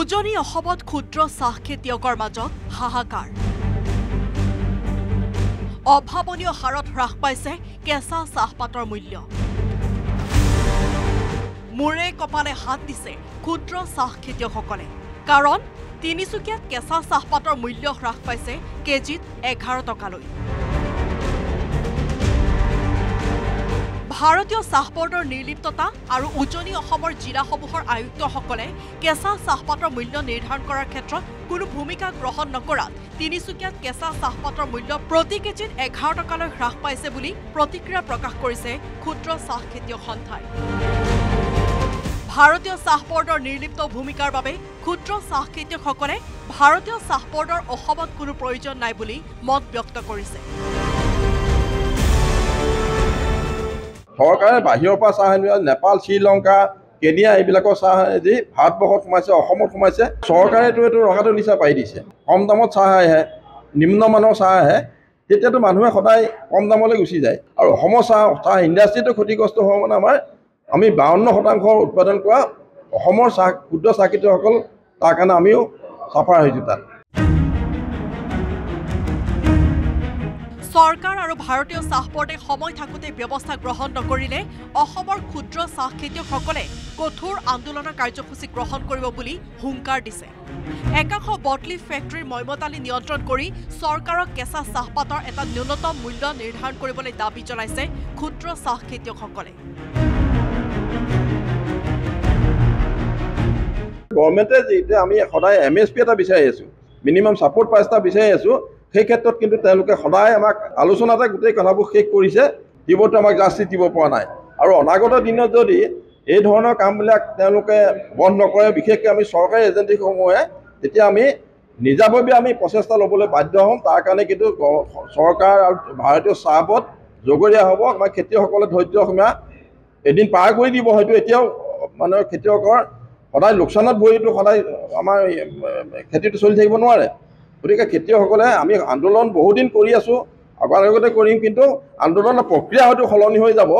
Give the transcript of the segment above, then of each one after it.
উজনি অসমত ক্ষুদ্ৰ চাহ খেতিয়কৰ মাজত হাহাকাৰ অভাৱনীয় হাৰত হ্ৰাস পাইছে কেঁচা চাহপাতৰ মূল্য মুৰে কপালে হাত দিছে ক্ষুদ্ৰ চাহ খেতিয়কসকলে কাৰণ তিনিচুকীয়াত কেঁচা চাহপাতৰ মূল্য হ্ৰাস পাইছে কেজিত 11 টকালৈ ভাৰতীয় চাহ বৰ্ডৰ নিৰ্লিপ্ততা আৰু উজনি অসমৰ জিলাসমূহৰ আয়ুক্তসকলে কেঁচা চাহপাতৰ মূল্য নিৰ্ধাৰণ কৰাৰ ক্ষেত্ৰত কোনো ভূমিকা গ্ৰহণ নকৰাত তিনিচুকীয়াত কেঁচা চাহপাতৰ মূল্য প্ৰতি কেজিত 11 টকালৈ হ্ৰাস পাইছে বুলি প্ৰতিক্ৰিয়া প্ৰকাশ কৰিছে ক্ষুদ্ৰ চাহ খেতিয়ক সন্থাই ভাৰতীয় চাহ বৰ্ডৰ নিৰ্লিপ্ত ভূমিকাৰ বাবে ক্ষুদ্ৰ চাহ খেতিয়কসকলে ভাৰতীয় চাহ বৰ্ডৰ অসমত কোনো প্ৰয়োজন নাই বুলি মত ব্যক্ত কৰিছে সৰকাৰে বাহিৰৰ পৰা চাহ আনিব নেপাল শ্ৰীলংকা কেনিয়া এইবিলাকৰ চাহ যি ভাৰতবৰ্ষত সোমাইছে অসমত সোমাইছে চৰকাৰেতো এইটো ৰখাটো নিচা পাৰি দিছে কম দামত চাহ আহে নিম্নমানৰ চাহ আহে তেতিয়াতো মানুহে সদায় কম দামলৈ গুচি যায় আৰু অসমৰ চাহ ইণ্ডাষ্ট্ৰিটো ক্ষতিগ্ৰস্ত হোৱা মানে আমি 52% উৎপাদন কৰা অসমৰ চাহ ক্ষুদ্ৰ চাহ খেতিয়কসকল তাৰ কাৰণে আমিও চাফাৰ হৈছোঁ তাত চৰকাৰ আৰু ভাৰতীয় চাহ বৰ্ডে সময় থাকোঁতে ব্যৱস্থা গ্ৰহণ নকৰিলে অসমৰ ক্ষুদ্ৰ চাহ খেতিয়কসকলে কঠোৰ আন্দোলনৰ কাৰ্যসূচী গ্ৰহণ কৰিব বুলি হুংকাৰ দিছে একাংশ বটলি ফেক্টৰীৰ ময়মতালি নিয়ন্ত্ৰণ কৰি চৰকাৰক কেঁচা চাহপাতৰ এটা ন্যূনতম মূল্য নিৰ্ধাৰণ কৰিবলৈ দাবী জনাইছে ক্ষুদ্ৰ চাহ খেতিয়কসকলে গভৰ্ণমেণ্টে যেতিয়া আমি সদায় MSP এটা বিচাৰি আছোঁ মিনিমাম ছাপৰ্ট প্ৰাইচ এটা বিচাৰি আছোঁ সেই ক্ষেত্ৰত কিন্তু তেওঁলোকে সদায় আমাক আলোচনাতে গোটেই কথাবোৰ শেষ কৰিছে দিবতো আমাক জাষ্টিছ দিব পৰা নাই আৰু অনাগত দিনত যদি এই ধৰণৰ কামবিলাক তেওঁলোকে বন্ধ নকৰে বিশেষকৈ আমি চৰকাৰী এজেঞ্চিসমূহে তেতিয়া আমি নিজাববীয়া আমি প্ৰচেষ্টা ল'বলৈ বাধ্য হ'ম তাৰ কাৰণে কিন্তু চৰকাৰ আৰু ভাৰতীয় চাহ বৰ্ড জগৰীয়া হ'ব আমাৰ খেতিয়কসকলে ধৈৰ্য সীমা এদিন পাৰ কৰি দিব হয়তো এতিয়াও মানে খেতিয়কৰ সদায় লোকচানত বহিটো সদায় আমাৰ খেতিটো চলি থাকিব নোৱাৰে গতিকে খেতিয়কসকলে আমি আন্দোলন বহুদিন কৰি আছোঁ আগতে কৰিম কিন্তু আন্দোলনৰ প্ৰক্ৰিয়া হয়তো সলনি হৈ যাব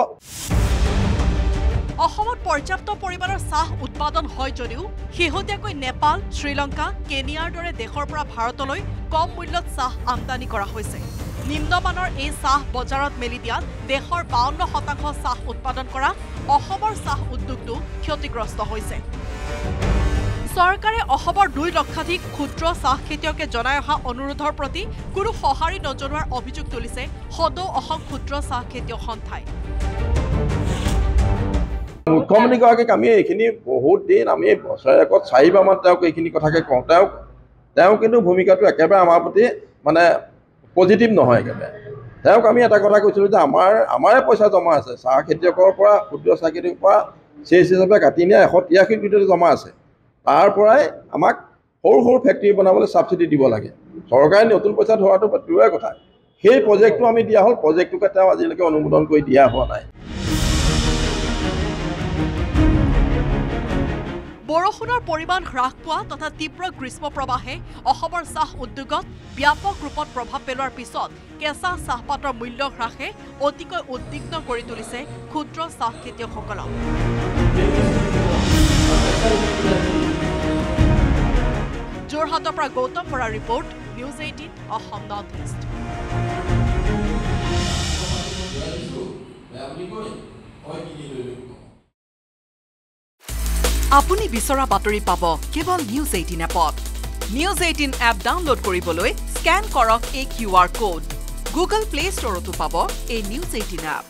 অসমত পৰ্যাপ্ত পৰিমাণৰ চাহ উৎপাদন হয় যদিও শেহতীয়াকৈ নেপাল শ্ৰীলংকা কেনিয়াৰ দৰে দেশৰ পৰা ভাৰতলৈ কম মূল্যত চাহ আমদানি কৰা হৈছে নিম্নমানৰ এই চাহ বজাৰত মেলি দিয়াত দেশৰ 52% চাহ উৎপাদন কৰা অসমৰ চাহ উদ্যোগটো ক্ষতিগ্ৰস্ত হৈছে চৰকাৰে অসমৰ 2 লক্ষাধিক ক্ষুদ্ৰ চাহ খেতিয়কে জনাই অহা অনুৰোধৰ প্ৰতি কোনো সঁহাৰি নজনোৱাৰ অভিযোগ তুলিছে সদৌ অসম ক্ষুদ্ৰ চাহ খেতিয়ক সন্থাই মুখ্যমন্ত্ৰীগৰাকীক আমি এইখিনি বহুত দিন আমি বছৰেকত 4বাৰমান তেওঁক এইখিনি কথাকে কওঁ তেওঁ কিন্তু ভূমিকাটো একেবাৰে আমাৰ প্ৰতি মানে পজিটিভ নহয় একেবাৰে তেওঁক আমি এটা কথা কৈছিলোঁ যে আমাৰে পইচা জমা আছে চাহ খেতিয়কৰ পৰা ক্ষুদ্ৰ চাহ খেতিয়কৰ পৰা চেচ হিচাপে কাটি নিয়া 183 কোটি জমা আছে তাৰ পৰাই আমাক সৰু সৰু ফেক্টৰী বনাবলৈ ছাবচিডি দিব লাগে চৰকাৰে নতুন পইচা ধৰাটো দূৰৰে কথা সেই প্ৰজেক্টটো আমি দিয়া হ'ল প্ৰজেক্টটোকে তেওঁ আজিলৈকে অনুমোদন কৰি দিয়া হোৱা নাই বৰষুণৰ পৰিমাণ হ্ৰাস পোৱা তথা তীব্ৰ গ্ৰীষ্ম প্ৰবাহে অসমৰ চাহ উদ্যোগত ব্যাপক ৰূপত প্ৰভাৱ পেলোৱাৰ পিছত কেঁচা চাহপাতৰ মূল্য হ্ৰাসে অতিকৈ উদ্বিগ্ন কৰি তুলিছে ক্ষুদ্ৰ চাহ খেতিয়কসকলক যোৰহাটৰ পৰা গৌতম বৰাৰ report news 18 Assam north east আপুনি বিচৰা বাতৰি পাব কেৱল নিউজ 18 এপত নিউজ 18 এপ ডাউনলোড কৰিবলৈ স্কেন কৰক এই QR কোড গুগল প্লে ষ্টৰতো পাব এই নিউজ 18 এপ